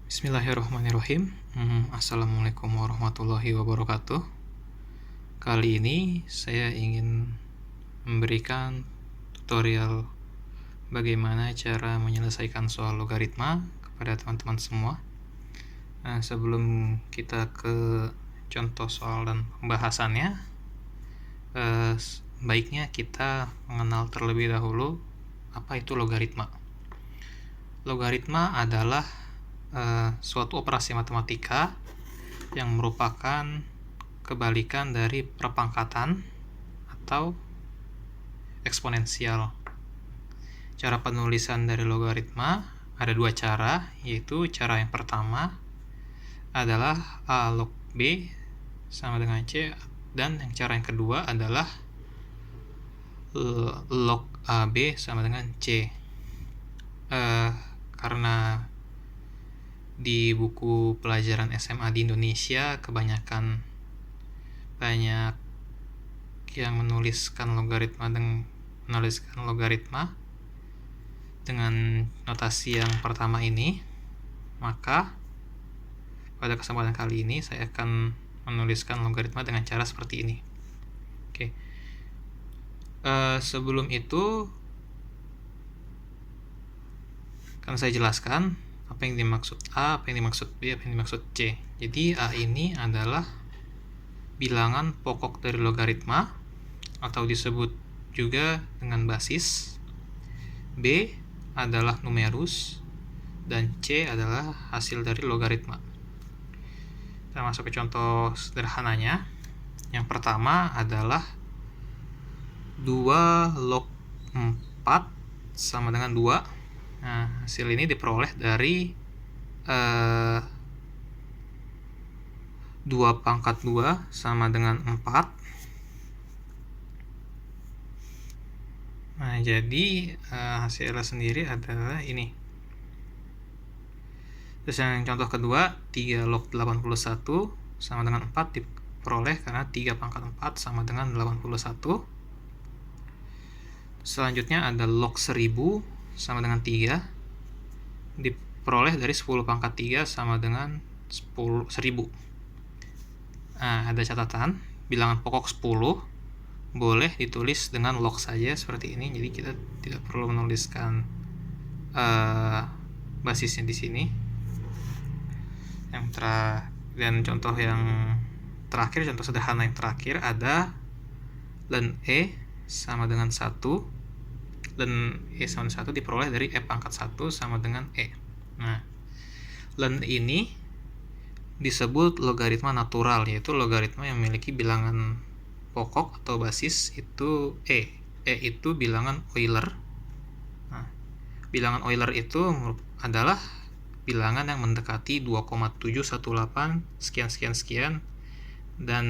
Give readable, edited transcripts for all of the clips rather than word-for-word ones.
Bismillahirrahmanirrahim. Assalamualaikum warahmatullahi wabarakatuh. Kali ini saya ingin memberikan tutorial bagaimana cara menyelesaikan soal logaritma kepada teman-teman semua. Sebelum kita ke contoh soal dan pembahasannya, baiknya kita mengenal terlebih dahulu apa itu logaritma. Logaritma adalah suatu operasi matematika yang merupakan kebalikan dari perpangkatan atau eksponensial. Cara penulisan dari logaritma ada dua cara, yaitu cara yang pertama adalah A log B sama dengan C, dan cara yang kedua adalah log AB sama dengan C. Karena di buku pelajaran SMA di Indonesia banyak yang menuliskan logaritma dengan notasi yang pertama ini, maka pada kesempatan kali ini saya akan menuliskan logaritma dengan cara seperti ini. Oke. Sebelum itu akan saya jelaskan apa yang dimaksud A, apa yang dimaksud B, apa yang dimaksud C. Jadi A ini adalah bilangan pokok dari logaritma atau disebut juga dengan basis. B adalah numerus dan C adalah hasil dari logaritma. Kita masuk ke contoh sederhananya. Yang pertama adalah 2 log 4 sama dengan 2. Nah, hasil ini diperoleh dari 2 pangkat 2 sama dengan 4. Nah, jadi hasilnya sendiri adalah ini. Terus yang contoh kedua, 3 log 81 sama dengan 4 diperoleh karena 3 pangkat 4 sama dengan 81. Selanjutnya ada log 1000 sama dengan 3 diperoleh dari 10 pangkat 3 sama dengan 1000. Nah, ada catatan, bilangan pokok 10 boleh ditulis dengan log saja seperti ini, jadi kita tidak perlu menuliskan basisnya di sini. Dan contoh yang terakhir, contoh sederhana yang terakhir ada ln E sama dengan 1. Ln E sama 1 diperoleh dari E pangkat 1 sama dengan E. Nah, ln ini disebut logaritma natural, yaitu logaritma yang memiliki bilangan pokok atau basis itu E. E itu bilangan Euler. Nah, bilangan Euler itu adalah bilangan yang mendekati 2,718 sekian dan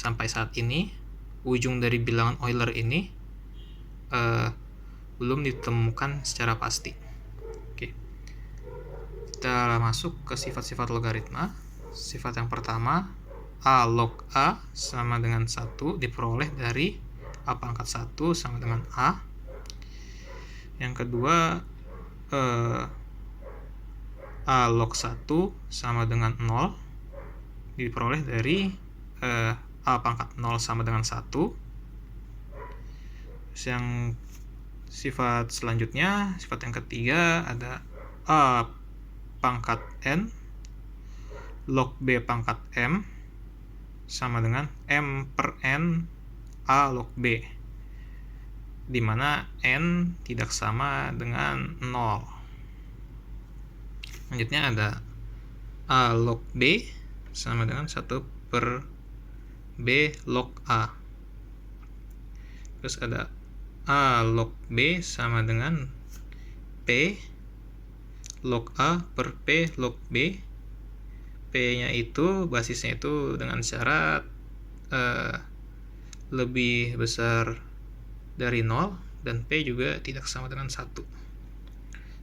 sampai saat ini ujung dari bilangan Euler ini belum ditemukan secara pasti. Oke. Kita masuk ke sifat-sifat logaritma. Sifat yang pertama, A log A sama dengan 1 diperoleh dari A pangkat 1 sama dengan A. Yang kedua, A log 1 sama dengan 0 diperoleh dari A pangkat 0 sama dengan 1. Terus yang sifat selanjutnya, sifat yang ketiga ada A pangkat N log B pangkat M sama dengan M per N A log B, di mana N tidak sama dengan 0. Selanjutnya ada A log B sama dengan 1 per B log A. Terus ada A log B sama dengan P log A per P log B. P-nya itu, basisnya itu dengan syarat lebih besar dari 0 dan P juga tidak sama dengan 1.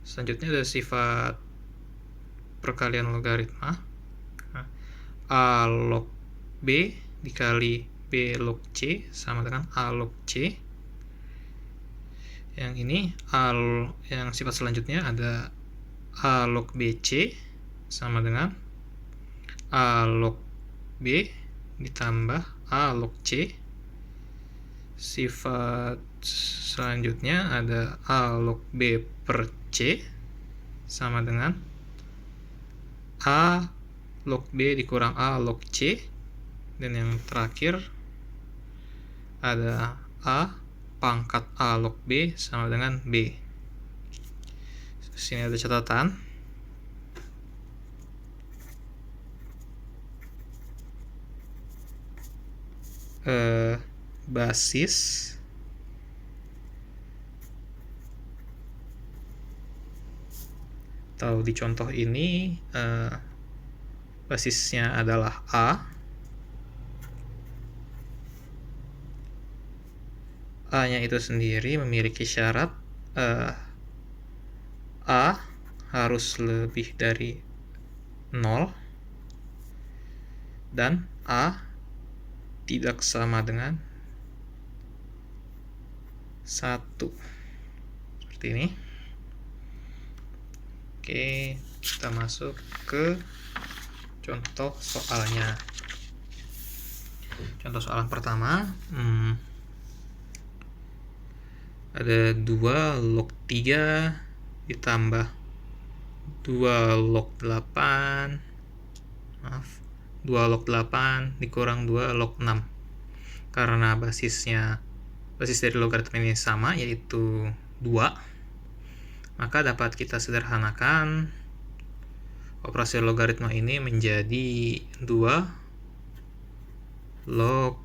Selanjutnya ada sifat perkalian logaritma. A log B dikali B log C sama dengan A log C. Yang ini yang sifat selanjutnya ada A log BC sama dengan A log B ditambah A log C. Sifat selanjutnya ada A log B per C sama dengan A log B dikurang A log C. Dan yang terakhir ada A pangkat A log B sama dengan B. Sini ada catatan. Basis atau di contoh ini basisnya adalah A-nya itu sendiri memiliki syarat A harus lebih dari 0 dan A tidak sama dengan 1. Seperti ini. Oke, kita masuk ke contoh soalnya. Contoh soalan pertama, ada 2 log 3 ditambah 2 log 8, 2 log 8 dikurang 2 log 6. Karena basis dari logaritma ini sama, yaitu 2, maka dapat kita sederhanakan operasi logaritma ini menjadi 2 log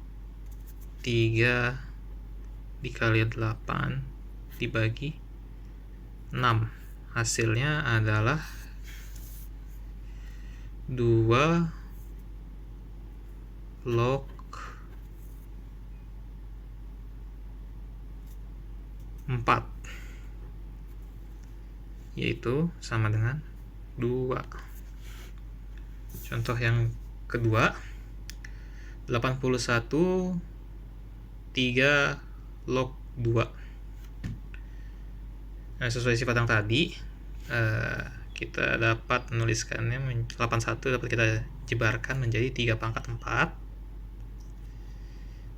3 dikali 8 dibagi 6. Hasilnya adalah 2 log 4, yaitu sama dengan 2. Contoh yang kedua, 81 3 log 2. Nah, sesuai sifat yang tadi, kita dapat menuliskannya 81 dapat kita jebarkan menjadi 3 pangkat 4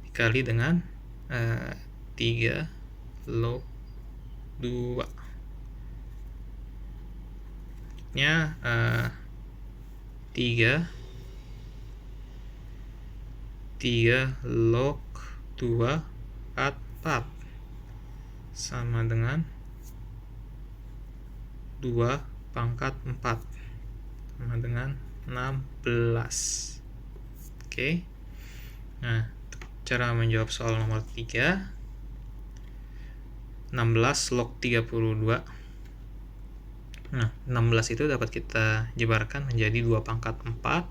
dikali dengan 3 log 2 nya 3 log 2 4 sama dengan 2 pangkat 4 sama dengan 16. Oke. Nah, cara menjawab soal nomor 3, 16 log 32. Nah, 16 itu dapat kita jebarkan menjadi 2 pangkat 4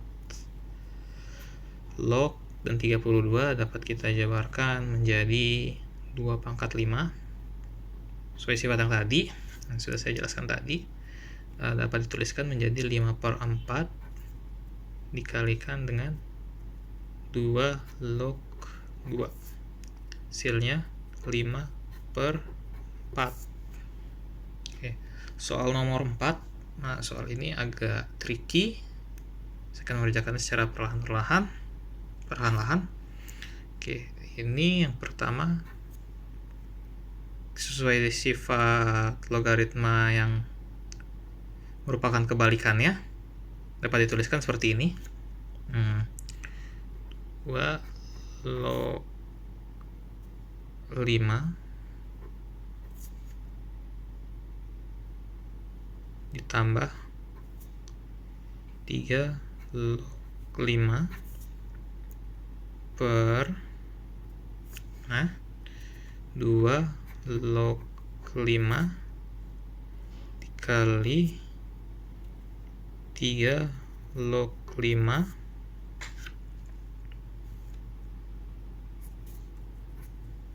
log, dan 32 dapat kita jabarkan menjadi 2 pangkat 5 sesuai sifat yang tadi yang sudah saya jelaskan tadi. Dapat dituliskan menjadi 5/4 dikalikan dengan 2 log 2. Hasilnya 5/4. Oke. Soal nomor 4. Nah, soal ini agak tricky. Saya akan mengerjakannya secara perlahan-lahan. Oke, ini yang pertama sesuai sifat logaritma yang merupakan kebalikannya dapat dituliskan seperti ini. 2 log 5 ditambah 3 log 5 per 2 log 5 dikali 3 log 5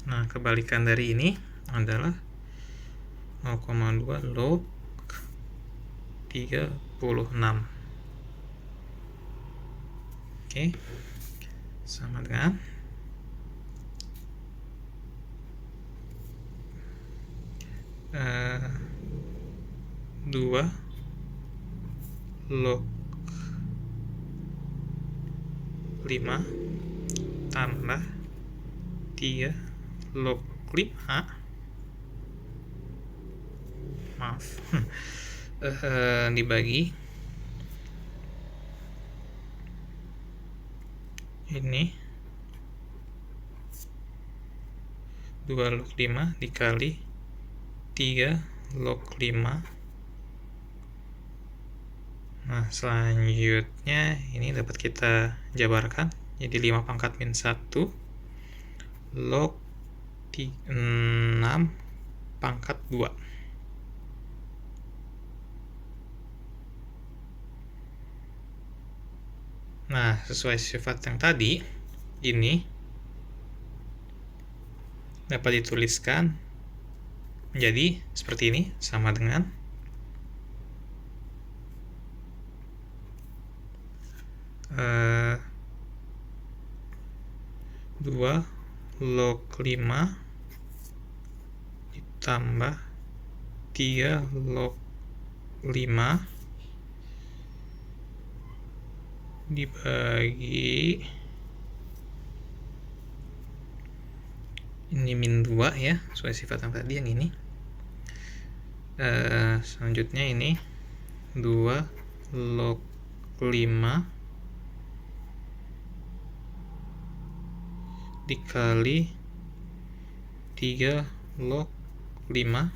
Nah, kebalikan dari ini adalah 0,2 log 36. Oke, sama dengan 2 log 5 tambah 3 log 5, maaf, dibagi ini 2 log 5 dikali 3 log 5. Nah, selanjutnya ini dapat kita jabarkan jadi 5 pangkat min 1 log 6 pangkat 2. Nah, sesuai sifat yang tadi, ini dapat dituliskan menjadi seperti ini, sama dengan 2 log 5 ditambah 3 log 5 dibagi ini min 2 ya, sesuai sifat yang tadi yang ini. Selanjutnya ini 2 log 5 dikali 3 log 5,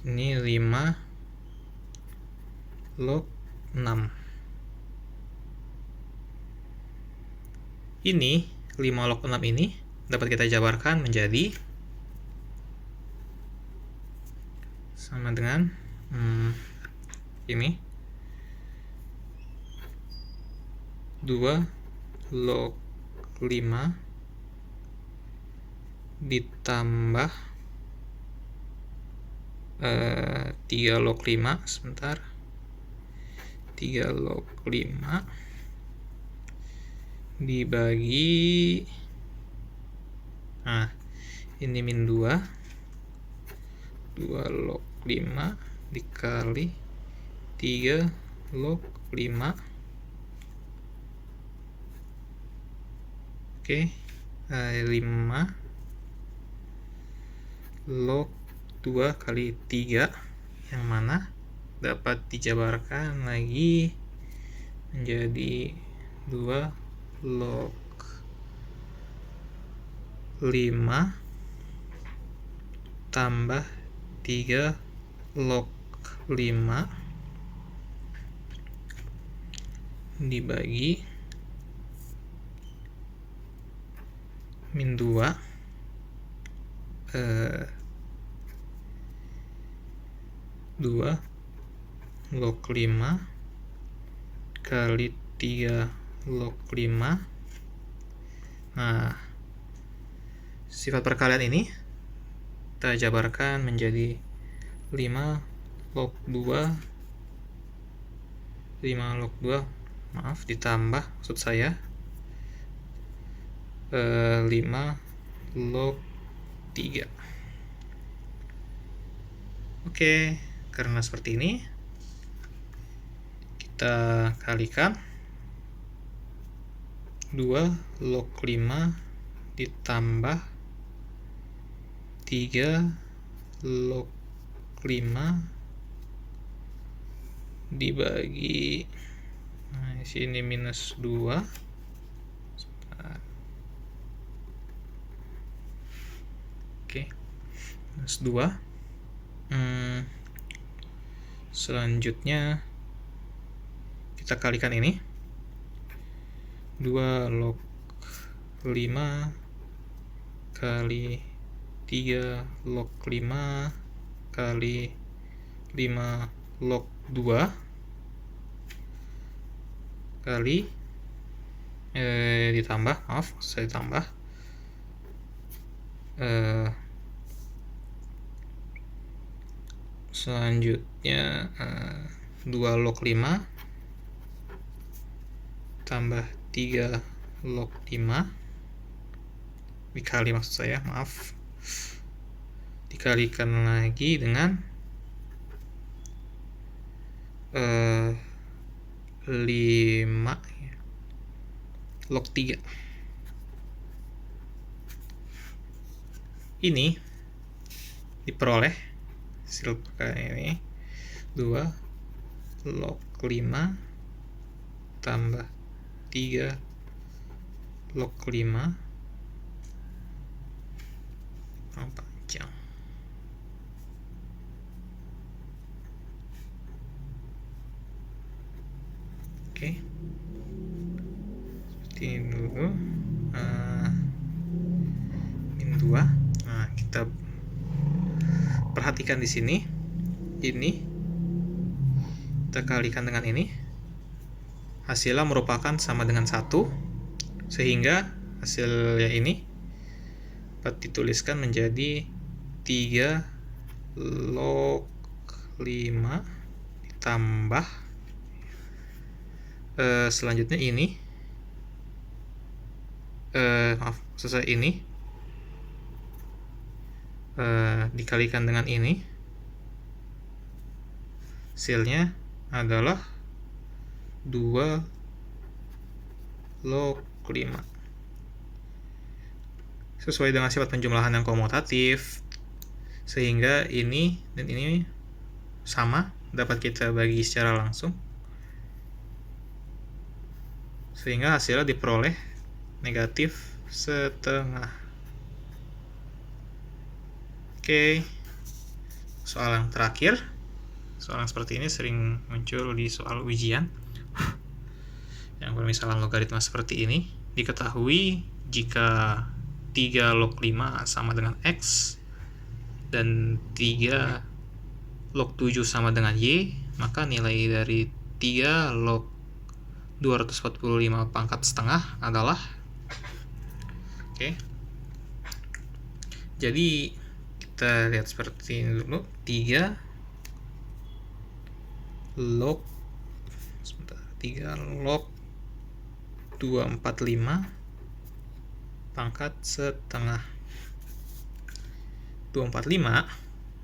ini 5 log 6. Ini 5 log 6 ini dapat kita jabarkan menjadi sama dengan ini 2 log 5 ditambah 3 log 5, sebentar, 3 log 5 dibagi, nah ini min 2 log 5 dikali 3 log 5. Oke, 5 log 2 kali 3, yang mana dapat dijabarkan lagi menjadi 2 log 5 tambah 3 log 5 dibagi min 2 2 log 5 kali 3 log 5. Nah, sifat perkalian ini kita jabarkan menjadi 5 log 2 maaf, ditambah, maksud saya 5 log 3. Oke, karena seperti ini kita kalikan 2 log 5 ditambah 3 log 5 dibagi, nah di sini minus 2. Oke, minus 2. Selanjutnya kita kalikan ini 2 log 5 kali 3 log 5 kali 5 log 2 kali ditambah, maaf, saya tambah selanjutnya 2 log 5 tambah 3 log 5 dikali, maksud saya, maaf, dikalikan lagi dengan 5 log 3. Ini diperoleh hasil ini 2 log 5 tambah 3 log 5 panjang. Oke, seperti ini dulu. Min 2. Nah, kita perhatikan di sini. Ini kita kalikan dengan ini. Hasilnya merupakan sama dengan 1, sehingga hasilnya ini dapat dituliskan menjadi 3 log 5 ditambah selanjutnya ini selesai ini dikalikan dengan ini, hasilnya adalah 2 log 5. Sesuai dengan sifat penjumlahan yang komutatif, sehingga ini dan ini sama, dapat kita bagi secara langsung, sehingga hasilnya diperoleh negatif setengah. Oke, soal yang terakhir. Soal yang seperti ini sering muncul di soal ujian yang permisalan logaritma seperti ini. Diketahui jika 3 log 5 sama dengan X dan 3 log 7 sama dengan Y, maka nilai dari 3 log 245 pangkat setengah adalah, oke, jadi kita lihat seperti ini dulu. 3 log 245 pangkat setengah. 245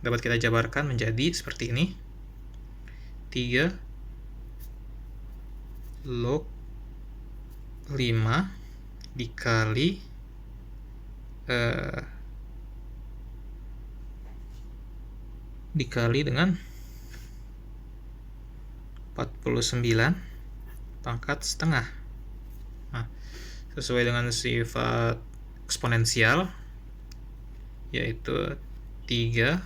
dapat kita jabarkan menjadi seperti ini. 3 log 5 dikali dengan 49 pangkat setengah. Nah, sesuai dengan sifat eksponensial, yaitu 3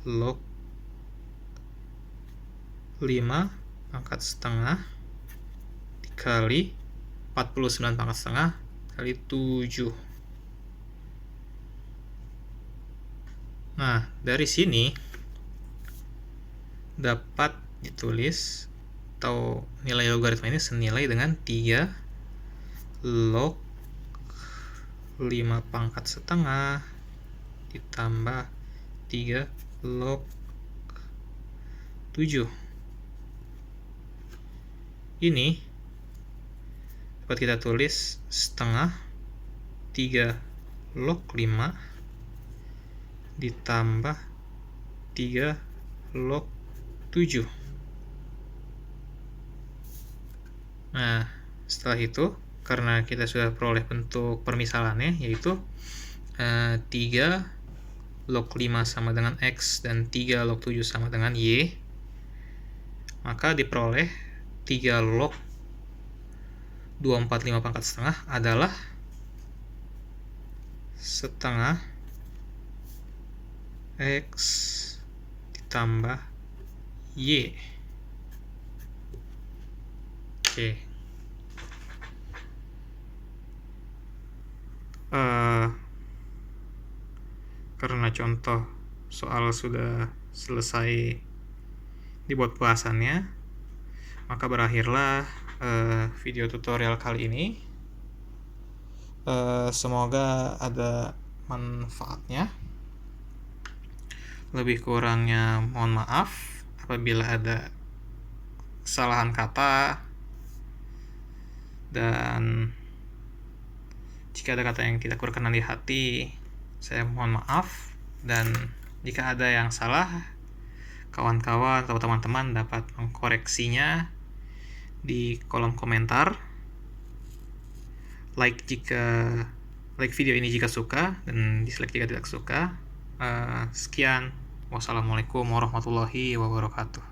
log 5 pangkat setengah dikali 49 pangkat setengah kali 7. Nah, dari sini dapat ditulis atau nilai logaritma ini senilai dengan 3 log 5 pangkat setengah ditambah 3 log 7. Ini dapat kita tulis setengah 3 log 5 ditambah 3 log 7. Nah, setelah itu, karena kita sudah peroleh bentuk permisalannya, yaitu 3 log 5 sama dengan X dan 3 log 7 sama dengan Y, maka diperoleh 3 log 245 pangkat setengah adalah setengah X ditambah Y. Oke. Karena contoh soal sudah selesai dibuat bahasannya, maka berakhirlah video tutorial kali ini. Semoga ada manfaatnya. Lebih kurangnya mohon maaf apabila ada kesalahan kata, dan jika ada kata yang tidak berkenan di hati, saya mohon maaf. Dan jika ada yang salah, kawan-kawan atau teman-teman dapat mengkoreksinya di kolom komentar. Like video ini jika suka, dan dislike jika tidak suka. Sekian. Wassalamualaikum warahmatullahi wabarakatuh.